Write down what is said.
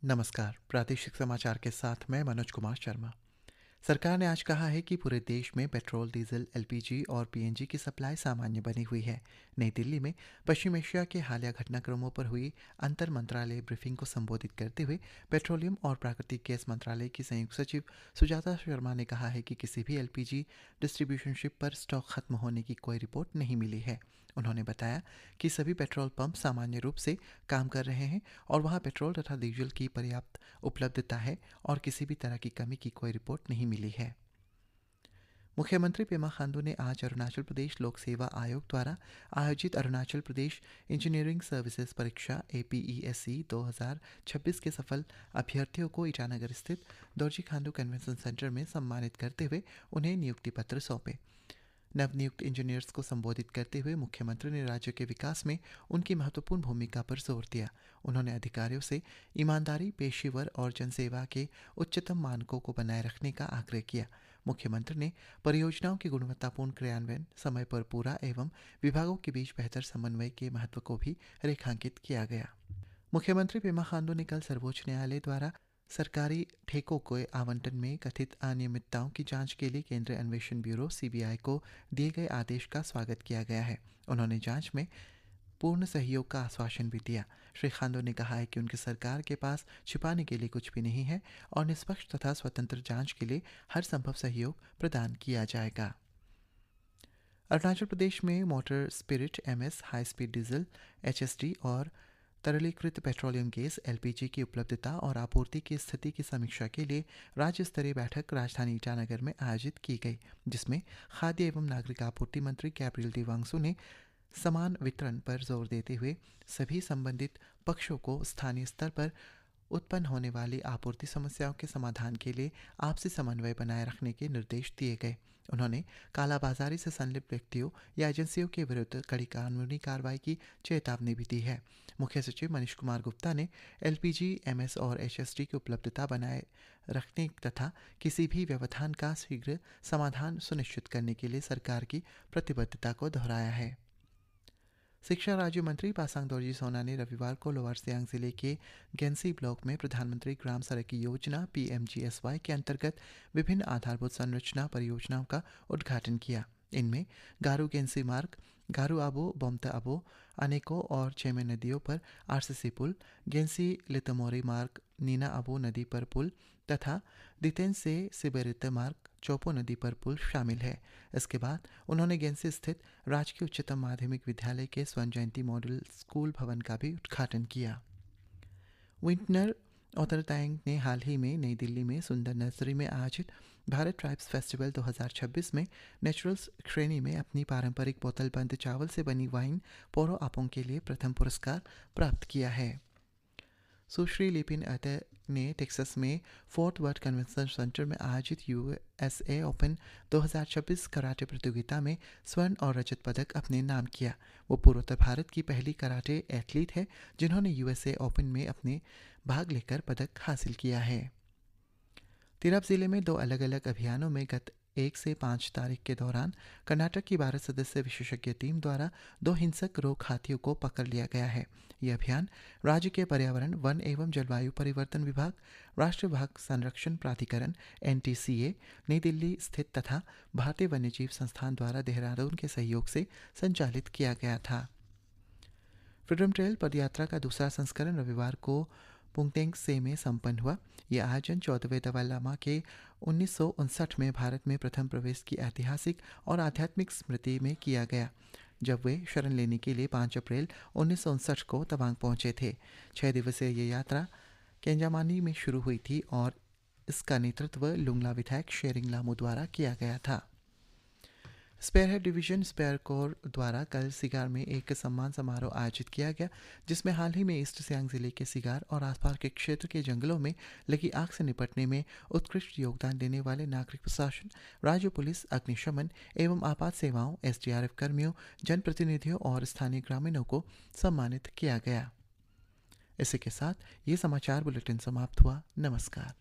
नमस्कार। प्रादेशिक समाचार के साथ मैं मनोज कुमार शर्मा। सरकार ने आज कहा है कि पूरे देश में पेट्रोल, डीजल, एलपीजी और पीएनजी की सप्लाई सामान्य बनी हुई है। नई दिल्ली में पश्चिम एशिया के हालिया घटनाक्रमों पर हुई अंतर मंत्रालय ब्रीफिंग को संबोधित करते हुए पेट्रोलियम और प्राकृतिक गैस मंत्रालय की संयुक्त सचिव सुजाता शर्मा ने कहा है कि किसी भी एलपीजी डिस्ट्रीब्यूशन शिप पर स्टॉक खत्म होने की कोई रिपोर्ट नहीं मिली है। उन्होंने बताया कि सभी पेट्रोल पंप सामान्य रूप से काम कर रहे हैं और वहां पेट्रोल तथा डीजल की पर्याप्त उपलब्धता है और किसी भी तरह की कमी की कोई रिपोर्ट नहीं मिली है। मुख्यमंत्री पेमा खांडू ने आज अरुणाचल प्रदेश लोक सेवा आयोग द्वारा आयोजित अरुणाचल प्रदेश इंजीनियरिंग सर्विसेज परीक्षा APESC 2026 के सफल अभ्यर्थियों को ईटानगर स्थित दोरजी खांडू कन्वेंशन सेंटर में सम्मानित करते हुए उन्हें नियुक्ति पत्र सौंपे। नवनियुक्त इंजीनियर्स को संबोधित करते हुए मुख्यमंत्री ने राज्य के विकास में उनकी महत्वपूर्ण भूमिका पर जोर दिया। उन्होंने अधिकारियों से ईमानदारी, पेशेवर और जनसेवा के उच्चतम मानकों को बनाए रखने का आग्रह किया। मुख्यमंत्री ने परियोजनाओं की गुणवत्तापूर्ण क्रियान्वयन, समय पर पूरा एवं विभागों के बीच बेहतर समन्वय के महत्व को भी रेखांकित किया गया। मुख्यमंत्री पेमा खांडू ने कल सर्वोच्च न्यायालय द्वारा सरकारी ठेकों के आवंटन में कथित अनियमितताओं की जांच के लिए केंद्रीय अन्वेषण ब्यूरो CBI को दिए गए आदेश का स्वागत किया गया है। उन्होंने जांच में पूर्ण सहयोग का आश्वासन भी दिया। श्री खांडू ने कहा है कि उनकी सरकार के पास छिपाने के लिए कुछ भी नहीं है और निष्पक्ष तथा स्वतंत्र जांच के लिए हर संभव सहयोग प्रदान किया जाएगा। अरुणाचल प्रदेश में motor spirit MS, high speed diesel HSD और तरलीकृत पेट्रोलियम गैस LPG की उपलब्धता और आपूर्ति की स्थिति की समीक्षा के लिए राज्य स्तरीय बैठक राजधानी ईटानगर में आयोजित की गई, जिसमें खाद्य एवं नागरिक आपूर्ति मंत्री कैप्रियल देवांगसू ने समान वितरण पर जोर देते हुए सभी संबंधित पक्षों को स्थानीय स्तर पर उत्पन्न होने वाली आपूर्ति समस्याओं के समाधान के लिए आपसी समन्वय बनाए रखने के निर्देश दिए गए। उन्होंने कालाबाजारी से संलिप्त व्यक्तियों या एजेंसियों के विरुद्ध कड़ी कानूनी कार्रवाई की चेतावनी भी दी है। मुख्य सचिव मनीष कुमार गुप्ता ने LPG, MS और HSD की उपलब्धता बनाए रखने तथा किसी भी व्यवधान का शीघ्र समाधान सुनिश्चित करने के लिए सरकार की प्रतिबद्धता को दोहराया है। शिक्षा राज्य मंत्री पासांग दोरजी सोना ने रविवार को लोअर सियांग जिले के गेंसी ब्लॉक में प्रधानमंत्री ग्राम सड़क योजना PMGSY के अंतर्गत विभिन्न आधारभूत संरचना परियोजनाओं का उद्घाटन किया। इनमें गारू गेंसी मार्ग, गारू आबो, बोमता आबो, अनेको और चेमे नदियों पर RCC पुल, गेंसी लितमोरी मार्ग, नीना आबो नदी पर पुल तथा दितेन से सिबेरित मार्ग, चौपो नदी पर पुल शामिल है। इसके बाद उन्होंने गेंसी स्थित राजकीय उच्चतम माध्यमिक विद्यालय के स्वर्ण जयंती मॉडल स्कूल भवन का भी उद्घाटन किया। विंटनर ओतरतांग ने हाल ही में नई दिल्ली में सुंदर नर्सरी में आयोजित भारत ट्राइब्स फेस्टिवल 2026 में नेचुरल्स श्रेणी में अपनी पारंपरिक बोतलबंद चावल से बनी वाइन पोरो आपोंग के लिए प्रथम पुरस्कार प्राप्त किया है। सुश्री लिपिन अते ने टेक्सास में फोर्ट वर्थ कन्वेंशन सेंटर में आयोजित USA ओपन 2026 कराटे प्रतियोगिता में स्वर्ण और रजत पदक अपने नाम किया। वो पूर्वोत्तर भारत की पहली कराटे एथलीट है जिन्होंने USA ओपन में अपने भाग लेकर पदक हासिल किया है। तिरप जिले में 2 अलग अलग अभियानों में गत 1 से 5 तारीख के दौरान कर्नाटक की 12 सदस्य विशेषज्ञ टीम द्वारा 2 हिंसक रोग हाथियों को पकड़ लिया गया है। यह अभियान राज्य के पर्यावरण, वन एवं जलवायु परिवर्तन विभाग, राष्ट्रीय बाघ संरक्षण प्राधिकरण NTCA, नई दिल्ली स्थित तथा भारतीय वन्यजीव संस्थान द्वारा देहरादून के सहयोग से संचालित किया गया था। फ्रीडम ट्रेल पदयात्रा का दूसरा संस्करण रविवार को पुंगतेंग से में संपन्न हुआ। यह आयोजन 14वें दलाई लामा के 1959 में भारत में प्रथम प्रवेश की ऐतिहासिक और आध्यात्मिक स्मृति में किया गया, जब वे शरण लेने के लिए 5 अप्रैल 1959 को तवांग पहुंचे थे। 6 दिवसीय ये यात्रा केंजामानी में शुरू हुई थी और इसका नेतृत्व लुंगला विधायक शेरिंग लामू द्वारा किया गया था। स्पेयरहेड डिवीजन स्पेयर कोर द्वारा कल सिगार में एक सम्मान समारोह आयोजित किया गया, जिसमें हाल ही में ईस्ट सियांग जिले के सिगार और आसपास के क्षेत्र के जंगलों में लगी आग से निपटने में उत्कृष्ट योगदान देने वाले नागरिक प्रशासन, राज्य पुलिस, अग्निशमन एवं आपात सेवाओं, SDRF कर्मियों, जनप्रतिनिधियों और स्थानीय ग्रामीणों को सम्मानित किया गया। इसी के साथ ये समाचार बुलेटिन समाप्त हुआ। नमस्कार।